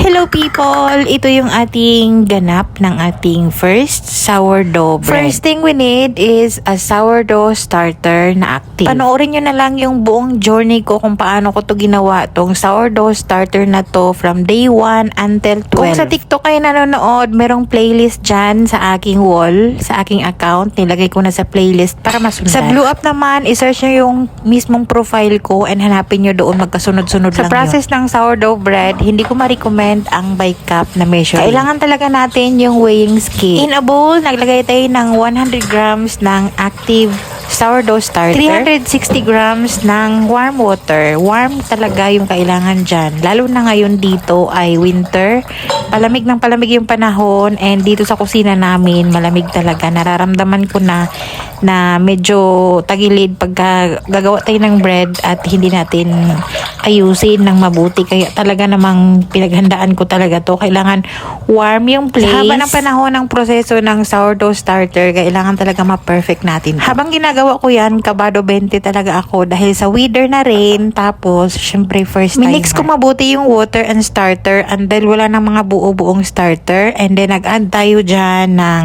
Hello people! Ito yung ating ganap ng ating first sourdough bread. First thing we need is a sourdough starter na active. Panoorin nyo na lang yung buong journey ko kung paano ko to ginawa, tong sourdough starter na to from day 1 until 12. Kung sa TikTok kayo nanonood, merong playlist dyan sa aking wall, sa aking account. Nilagay ko na sa playlist para masundan. Sa Blue Up naman, isearch nyo yung mismong profile ko and hanapin nyo doon, magkasunod-sunod lang yun. Sa process ng sourdough bread, hindi ko ma-recommend ang by cup na measure. Kailangan talaga natin yung weighing scale. In a bowl, naglagay tayo ng 100 grams ng active sourdough starter, 360 grams ng warm water. Warm talaga yung kailangan dyan. Lalo na ngayon dito ay winter. Palamig ng palamig yung panahon, and dito sa kusina namin, malamig talaga. Nararamdaman ko na medyo tagilid pagka gagawa tayo ng bread at hindi natin ayusin ng mabuti. Kaya talaga namang pinaghandaan ko talaga to. Kailangan warm yung place. Sa haba ng panahon ng proseso ng sourdough starter, kailangan talaga ma-perfect natin to. Habang ginagawa ko yan, kabado 20 talaga ako dahil sa weather na rin. Tapos, syempre first time. Minix ko mabuti yung water and starter until wala ng mga buo-buong starter. And then, nag-add tayo dyan ng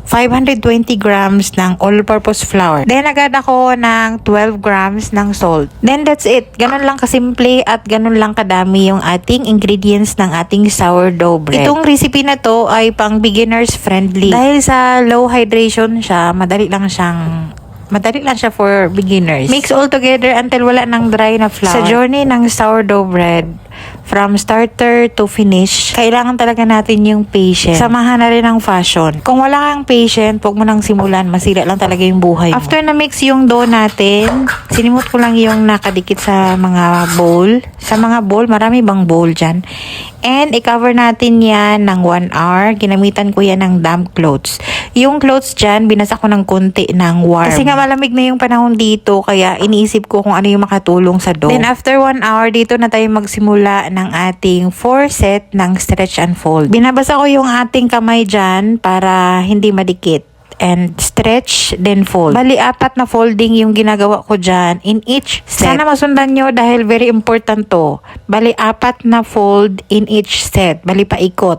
520 grams ng all-purpose flour. Then, nag-add ako ng 12 grams ng salt. Then, that's it. Ganun lang kasimple at ganun lang kadami yung ating ingredients ng ating sourdough bread. Itong recipe na to ay pang beginners friendly. Dahil sa low hydration siya, madali lang siya for beginners. Mix all together until wala nang dry na flour. Sa journey ng sourdough bread, from starter to finish, kailangan talaga natin yung patience. Samahan na rin ang fashion. Kung wala kang patient, huwag mo nang simulan. Masira lang talaga yung buhay mo. After na mix yung dough natin, sinimot ko lang yung nakadikit sa mga bowl. Sa mga bowl, marami bang bowl dyan? And i-cover natin yan ng 1 hour. Ginamitan ko yan ng damp clothes. Yung clothes dyan, binasa ko ng konti ng warm. Kasi nga malamig na yung panahon dito, kaya iniisip ko kung ano yung makatulong sa dough. Then after 1 hour, dito na tayo magsimula ng ating 4 set ng stretch and fold. Binabasa ko yung ating kamay dyan para hindi madikit. And stretch, then fold. Bali, 4 na folding yung ginagawa ko dyan in each set. Sana masundan nyo dahil very important to. Bali, 4 na fold in each set. Bali, paikot.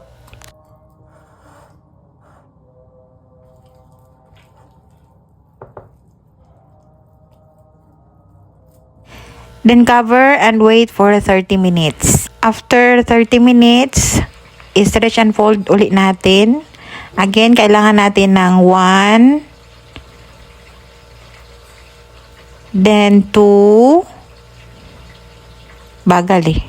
Then cover and wait for 30 minutes. After 30 minutes, i-stretch and fold ulit natin. Again, kailangan natin ng 1, then 2, bagal eh.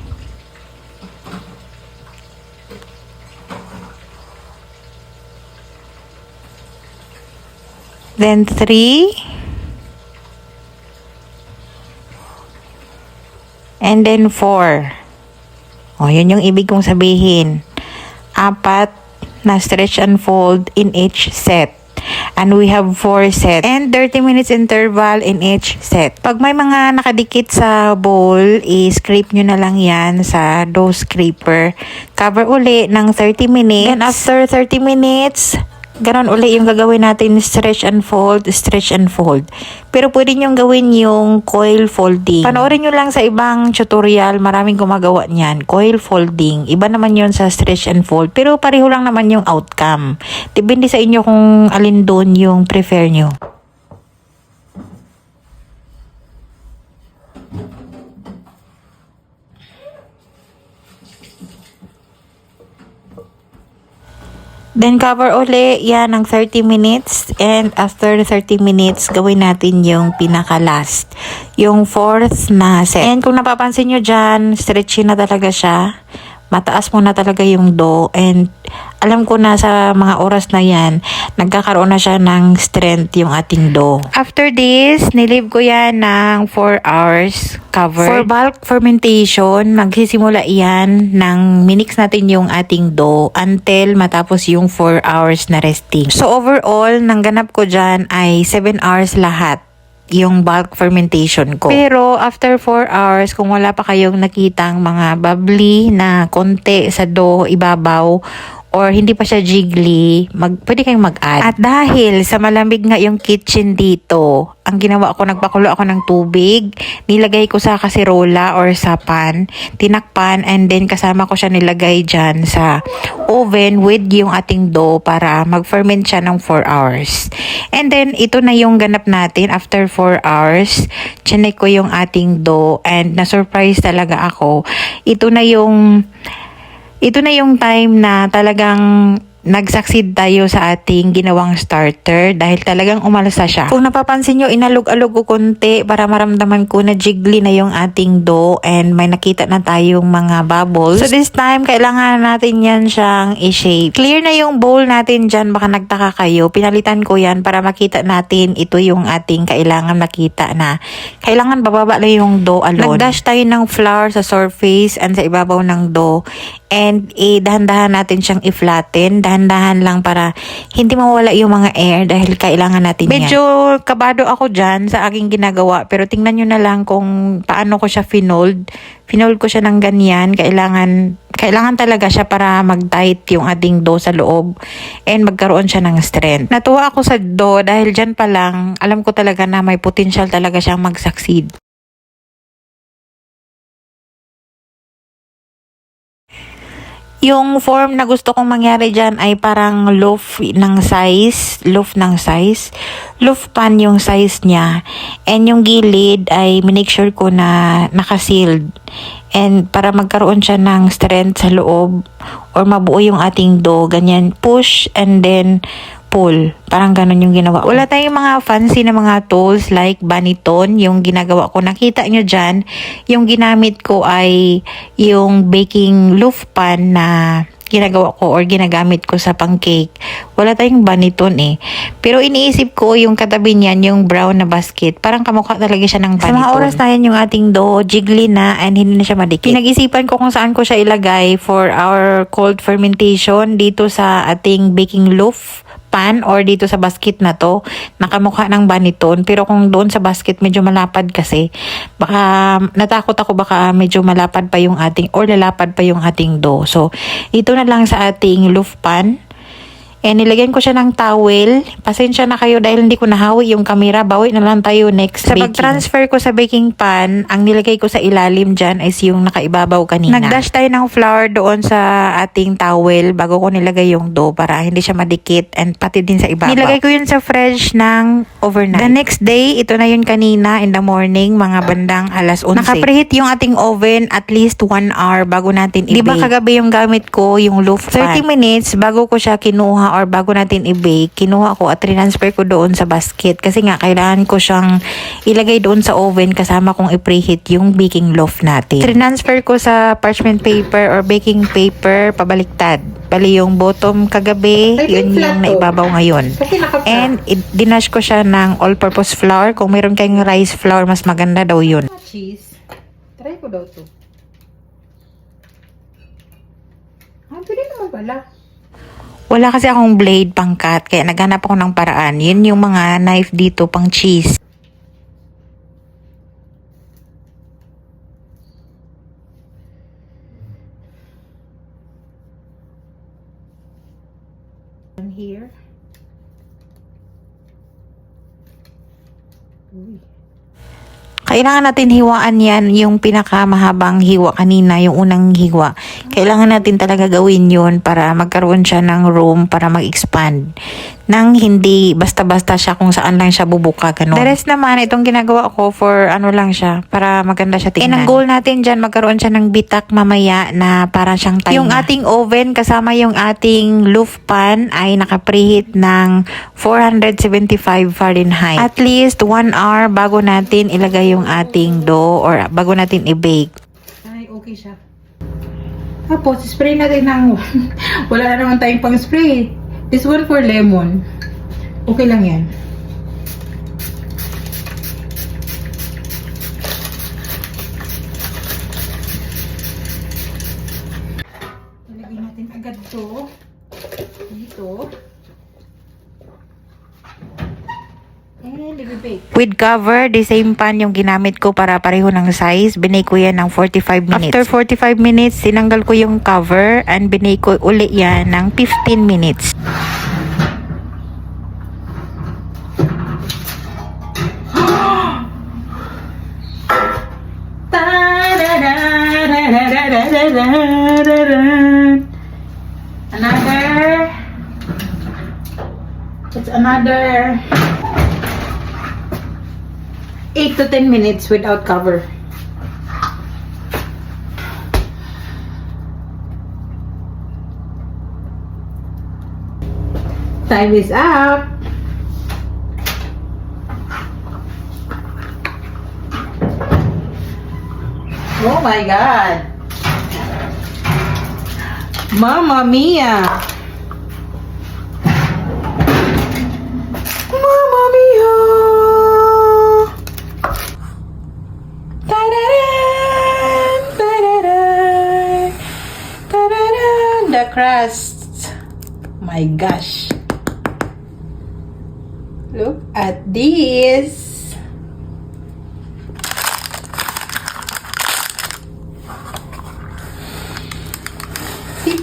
Then 3, and then 4. O, yun yung ibig kong sabihin. 4 na stretch and fold in each set. And we have 4 sets. And 30 minutes interval in each set. Pag may mga nakadikit sa bowl, i-scrape nyo na lang yan sa dough scraper. Cover uli ng 30 minutes. And after 30 minutes, ganon uli yung gagawin natin, stretch and fold, stretch and fold. Pero pwede nyo gawin yung coil folding. Panoorin nyo lang sa ibang tutorial, maraming gumagawa niyan. Coil folding, iba naman yun sa stretch and fold. Pero pareho lang naman yung outcome. Depende sa inyo kung alin doon yung prefer nyo. Then cover uli yan ng 30 minutes, and after 30 minutes gawin natin yung pinaka last, yung 4th na set. And kung napapansin nyo dyan, stretchy na talaga siya. Mataas mo na talaga yung dough, and alam ko na sa mga oras na yan, nagkakaroon na siya ng strength yung ating dough. After this, nilib ko yan ng 4 hours covered. For bulk fermentation, magsisimula yan ng minix natin yung ating dough until matapos yung 4 hours na resting. So overall, nang ganap ko dyan ay 7 hours lahat yung bulk fermentation ko. Pero after 4 hours, kung wala pa kayong nakitang mga bubbly na konti sa dough ibabaw, or hindi pa siya jiggly, pwede kayong mag-add. At dahil sa malamig nga yung kitchen dito, ang ginawa ko, nagpakulo ako ng tubig, nilagay ko sa kasirola or sa pan, tinakpan, and then kasama ko siya nilagay dyan sa oven with yung ating dough para mag-ferment siya ng 4 hours. And then, ito na yung ganap natin after 4 hours. Chinek ko yung ating dough and na-surprise talaga ako. Ito na yung time na talagang nag-succeed tayo sa ating ginawang starter dahil talagang umalsa siya. Kung napapansin nyo, inalog-alog ko konti para maramdaman ko na jiggly na yung ating dough and may nakita na tayong mga bubbles. So this time, kailangan natin yan siyang i-shape. Clear na yung bowl natin dyan, baka nagtaka kayo. Pinalitan ko yan para makita natin ito yung ating kailangan makita na kailangan bababa lang yung dough alone. Nag-dash tayo ng flour sa surface and sa ibabaw ng dough. And dahan-dahan natin siyang i-flatten. Dahan-dahan lang para hindi mawala yung mga air dahil kailangan natin yan. Medyo kabado ako dyan sa aking ginagawa. Pero tingnan nyo na lang kung paano ko siya finold. Finold ko siya ng ganyan. Kailangan talaga siya para mag-tight yung ating dough sa loob and magkaroon siya ng strength. Natuwa ako sa dough dahil dyan pa lang alam ko talaga na may potential talaga siyang mag-succeed. Yung form na gusto kong mangyari dyan ay parang loaf pan yung size niya. And yung gilid ay minake sure ko na naka-sealed. And para magkaroon siya ng strength sa loob or mabuo yung ating dough, ganyan, push and then pull. Parang ganun yung ginawa ko. Wala tayong mga fancy na mga tools like baniton, yung ginagawa ko. Nakita nyo dyan, yung ginamit ko ay yung baking loaf pan na ginagawa ko or ginagamit ko sa pancake. Wala tayong baniton eh. Pero iniisip ko yung katabi niyan, yung brown na basket. Parang kamukha talaga siya ng baniton. Sa mga oras na yan, yung ating dough, jiggly na and hindi na siya madikit. Pinag-isipan ko kung saan ko siya ilagay for our cold fermentation dito sa ating baking loaf pan or dito sa basket na to, nakamukha ng baniton. Pero kung doon sa basket medyo malapad kasi, baka natakot ako baka medyo malapad pa yung ating or lalapad pa yung ating dough. So, ito na lang sa ating loaf pan. And nilagyan ko siya ng towel. Pasensya na kayo dahil hindi ko nahawi yung camera. Bawi na lang tayo next sa baking. Sa pag-transfer ko sa baking pan, ang nilagay ko sa ilalim dyan is yung nakaibabaw kanina. Nag-dash tayo ng flour doon sa ating towel bago ko nilagay yung dough para hindi siya madikit and pati din sa ibabaw. Nilagay ko yun sa fridge ng overnight. The next day, ito na yun kanina in the morning, mga bandang alas 11. Naka-preheat yung ating oven at least 1 hour bago natin i-bake. Di ba kagabi yung gamit ko, yung loaf pan? 30 minutes bago ko siya kinuha or bago natin i-bake, kinuha ko at transfer ko doon sa basket kasi nga kailangan ko siyang ilagay doon sa oven kasama kong i-preheat yung baking loaf natin. Transfer ko sa parchment paper or baking paper pabaliktad. Bali yung bottom kagabi, yun yung naibabaw ngayon. And dinash ko siya ng all-purpose flour. Kung meron kayong rice flour, mas maganda daw yun. Cheese. Try ko daw to. Pwede naman pala. Wala kasi akong blade pangkat, kaya naghanap ako ng paraan. Yun yung mga knife dito pang cheese. Here. Uy. Kailangan natin hiwaan yan, yung pinakamahabang hiwa kanina, yung unang hiwa. Kailangan natin talaga gawin yun para magkaroon siya ng room para mag-expand. Nang hindi basta-basta siya kung saan lang siya bubuka, ganun. The rest naman, itong ginagawa ko for ano lang siya, para maganda siya tingnan. And ang goal natin dyan, magkaroon siya ng bitak mamaya na para siyang tayo. Yung ating oven kasama yung ating loaf pan ay naka-preheat ng 475 Fahrenheit. At least 1 hour bago natin ilagay yung ating dough or bago natin i-bake. Ay, okay siya. Tapos, spray natin ng wala na naman tayong pang spray. This one for lemon. Okay lang yan. Ilagay natin agad to dito. And ibibake. With cover, the same pan yung ginamit ko para pareho ng size. Binake ko yan ng 45 minutes. After 45 minutes, sinanggal ko yung cover and binake ko uli yan ng 15 minutes. It's another 8 to 10 minutes without cover. Time is up. Oh my God. Mamma mia. Mamma mia. Ta-da-dan, ta-da-dan, ta-da-dan. The crust. My gosh. Look at this.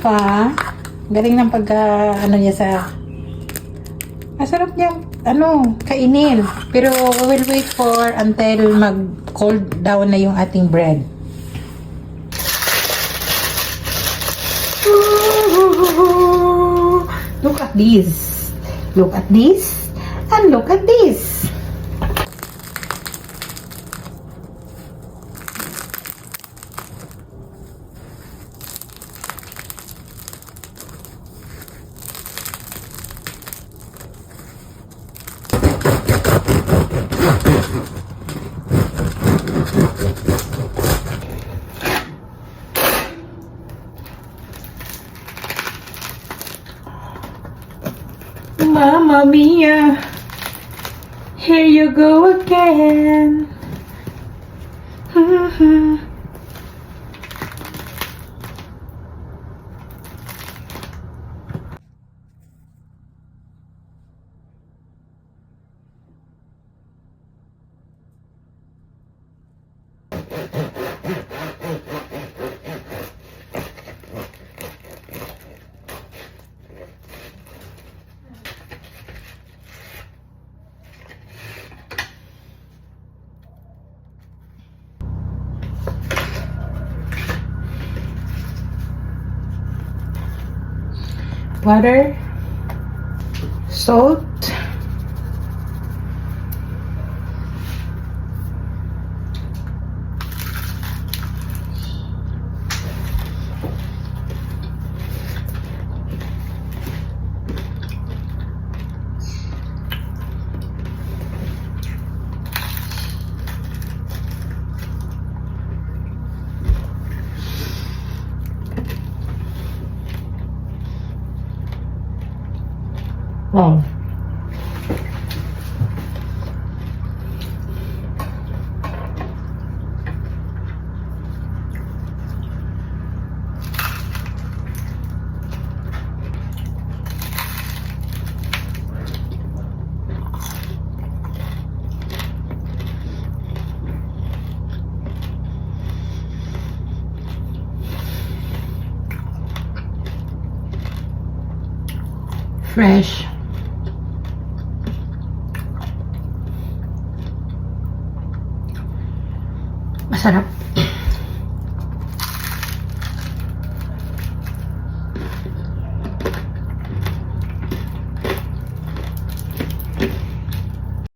Pa, galing ng ano niya sa masarap niya kainin, pero we will wait for until mag cold down na yung ating bread. Look at this, look at this, and look at this. Mamma mia, here you go again. Water, salt, wow. Fresh. Masarap.